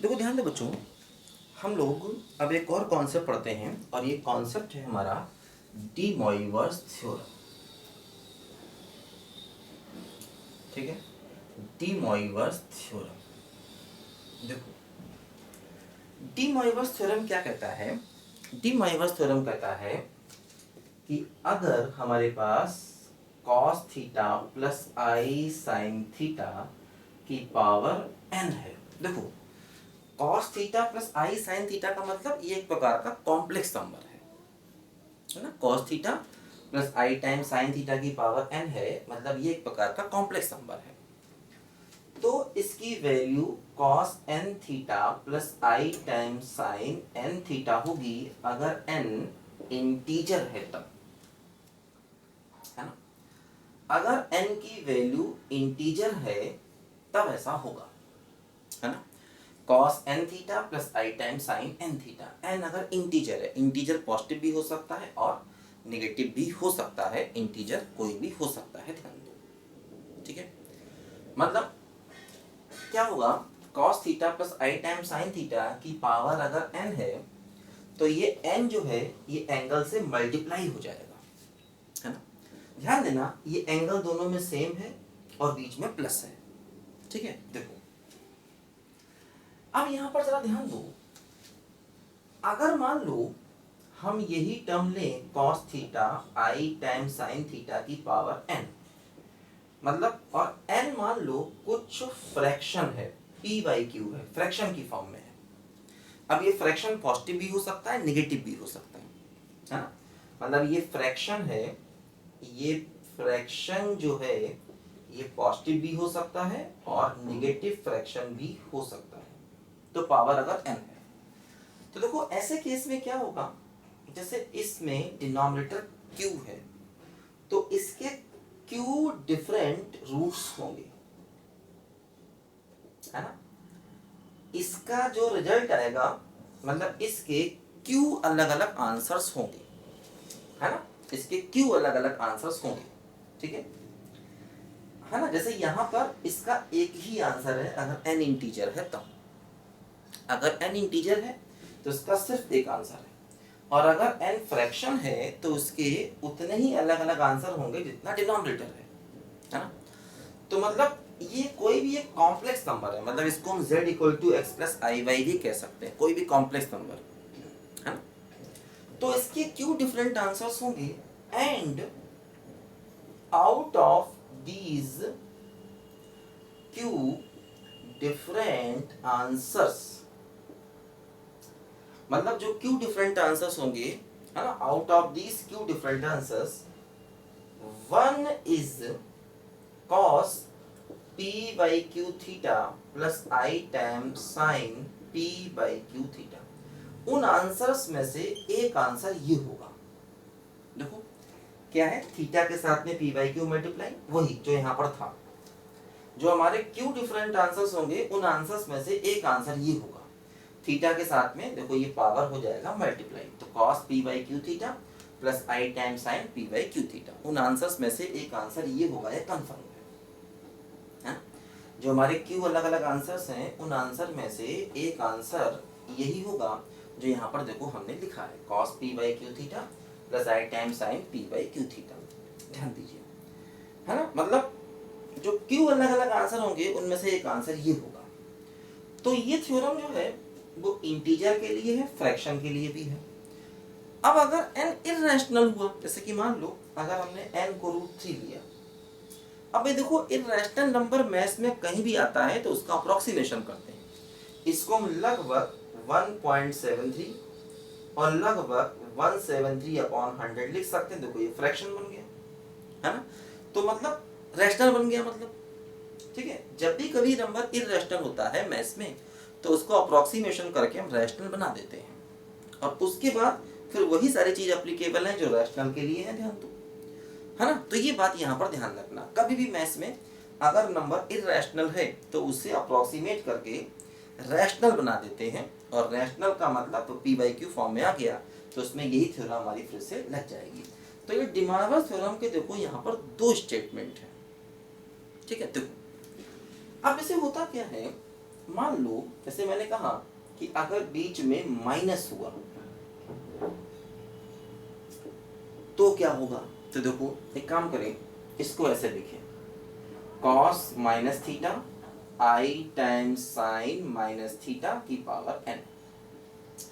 देखो ध्यान दे बच्चों, हम लोग अब एक और कॉन्सेप्ट पढ़ते हैं और ये कॉन्सेप्ट है हमारा डी मॉइवर्स थ्योरम। ठीक है, डी मॉइवर्स थ्योरम। देखो डी मॉइवर्स थ्योरम क्या कहता है? डी मॉइवर्स थ्योरम कहता है कि अगर हमारे पास cos थीटा प्लस आई साइन थीटा की पावर n है। देखो cos थीटा प्लस आई साइन थीटा का मतलब ये एक प्रकार का कॉम्प्लेक्स नंबर है ना। cos थीटा प्लस आई टाइम साइन थीटा की पावर n है, मतलब ये एक प्रकार का कॉम्प्लेक्स नंबर है। तो इसकी value cos n theta plus आई टाइम साइन n थीटा होगी अगर n इंटीजर है तब, है ना। अगर n की वैल्यू इंटीजर है तब ऐसा होगा, है ना। cos n थीटा प्लस आई time sine n theta, n अगर इंटीजर है, इंटीजर पॉजिटिव भी हो सकता है और नेगेटिव भी हो सकता है, इंटीजर कोई भी हो सकता है, ध्यान दो। ठीक है, मतलब क्या होगा, cos थीटा प्लस आई टाइम साइन थीटा की पावर अगर n है तो ये n जो है ये एंगल से मल्टीप्लाई हो जाएगा, है ना। ध्यान देना ये एंगल दोनों में सेम है और बीच में प्लस है। ठीक है, देखो अब यहां पर जरा ध्यान दो, अगर मान लो हम यही टर्म लें cos थीटा आई टाइम साइन थीटा की पावर n, मतलब और n मान लो कुछ फ्रैक्शन है, p बाई क्यू है, फ्रैक्शन की फॉर्म में है। अब ये फ्रैक्शन पॉजिटिव भी हो सकता है, नेगेटिव भी हो सकता है ना। मतलब ये फ्रैक्शन है, ये फ्रैक्शन जो है ये पॉजिटिव भी हो सकता है और नेगेटिव फ्रैक्शन भी हो सकता है, तो पावर अगर n है। तो देखो ऐसे केस में क्या होगा, जैसे इसमें डिनोमिनेटर q है तो इसके q डिफरेंट रूट्स होंगे, है ना। इसका जो रिजल्ट आएगा मतलब इसके q अलग अलग आंसर्स होंगे, है ना। इसके q अलग अलग आंसर्स होंगे, ठीक है ना। जैसे यहां पर इसका एक ही आंसर है अगर n इंटीजर है तब, अगर n इंटीजर है तो इसका सिर्फ एक आंसर है, और अगर n फ्रैक्शन है तो उसके उतने ही अलग अलग आंसर होंगे जितना डिनोमिनेटर है ना। तो मतलब ये कोई भी एक कॉम्प्लेक्स नंबर है, मतलब इसको हम z equal to x plus i y भी कह सकते हैं, कोई भी कॉम्प्लेक्स नंबर, है ना। तो इसके q डिफरेंट आंसर्स होंगे and out of these q different answers, मतलब जो q डिफरेंट आंसर्स होंगे, है ना, out of these q different answers one is cos p by q theta plus I time sine p by q theta. उन answers में से एक answer ये होगा। देखो क्या है, थीटा के साथ में p बाई क्यू मल्टीप्लाई, वही जो यहाँ पर था। जो हमारे q डिफरेंट आंसर्स होंगे उन आंसर्स में से एक आंसर ये होगा, थीटा के साथ में देखो ये पावर हो जाएगा मल्टीप्लाई, तो cos p by q theta plus I time sine p by q theta. उन आंसर्स में से एक आंसर ये होगा, ये कंफर्म है। जो हमारे q अलग अलग आंसर्स हैं उन आंसर में से एक आंसर यही होगा जो यहाँ पर देखो हमने लिखा है, cos p by q theta plus I time sine p by q theta. ध्यान दीजिए, है ना, मतलब जो q अलग अलग आंसर होंगे उनमें से एक आंसर ये होगा। तो ये थ्योरम जो है वो इंटीजर के लिए है, फ्रैक्शन के लिए भी है। अब अगर n इररेशनल हुआ, जैसे कि मान लो अगर हमने n को √3 लिया, अब ये देखो इररेशनल नंबर मैथ्स में कहीं भी आता है तो उसका अप्रोक्सीमेशन करते हैं। इसको हम लगभग 1.73 और लगभग 173/100 लिख सकते हैं। देखो ये फ्रैक्शन बन गया, है ना, तो मतलब रैशनल बन गया, मतलब ठीक है। जब भी कभी नंबर इररेशनल होता है मैथ्स में तो उसको अप्रोक्सीमेशन करके हम रैशनल बना देते हैं, और उसके बाद फिर वही सारी चीज एप्लीकेबल है जो रैशनल के लिए है, ध्यान दो, है ना। तो ये बात यहाँ पर ध्यान रखना, कभी भी मैथ्स में अगर नंबर इररेशनल है तो उसे अप्रोक्सीमेट करके रैशनल बना देते हैं, और रैशनल का मतलब तो p बाई क्यू फॉर्म में आ गया तो उसमें यही थ्योरम हमारी फिर से लग जाएगी। तो ये डी मॉइवर्स थ्योरम के देखो यहाँ पर दो स्टेटमेंट है, ठीक है। देखो अब इसे होता क्या है मान लो जैसे मैंने कहा कि अगर बीच में माइनस हुआ तो क्या होगा। तो देखो एक काम करें, इसको ऐसे लिखें, cos minus theta I times sine minus theta की पावर n,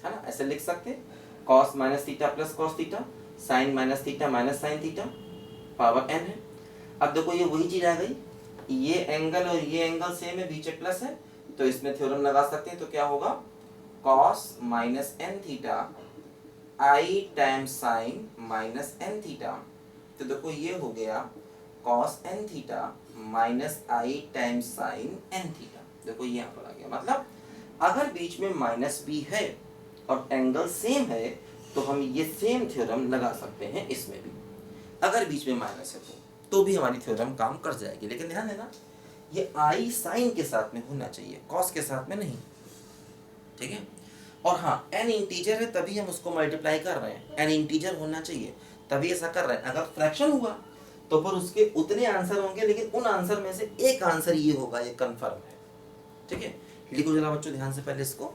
है ना, ऐसे लिख सकते हैं, cos minus theta plus cos theta sine minus theta minus sine theta power n है। अब देखो ये वही चीज आ गई, ये एंगल और ये एंगल सेम है, बीच में प्लस है, तो इसमें थ्योरम लगा सकते हैं। तो क्या होगा, cos minus N theta I times sine minus N theta. तो देखो ये हो गया cos N theta minus I times sine N theta. देखो ये यहाँ पर आ गया, मतलब अगर बीच में माइनस भी है और एंगल सेम है तो हम ये सेम थ्योरम लगा सकते हैं इसमें भी। अगर बीच में माइनस है तो भी हमारी थ्योरम काम कर जाएगी, लेकिन ध्यान देना ये आई साइन के साथ में होना चाहिए, कॉस के साथ में नहीं, ठीक है। और हाँ, एन इंटीजर है तभी हम उसको मल्टीप्लाई कर रहे हैं, एन इंटीजर होना चाहिए तभी ऐसा कर रहे हैं। अगर फ्रैक्शन हुआ तो फिर उसके उतने आंसर होंगे, लेकिन उन आंसर में से एक आंसर ये होगा, ये कंफर्म है, ठीक है। लिखो जरा बच्चों ध्यान से पहले इसको।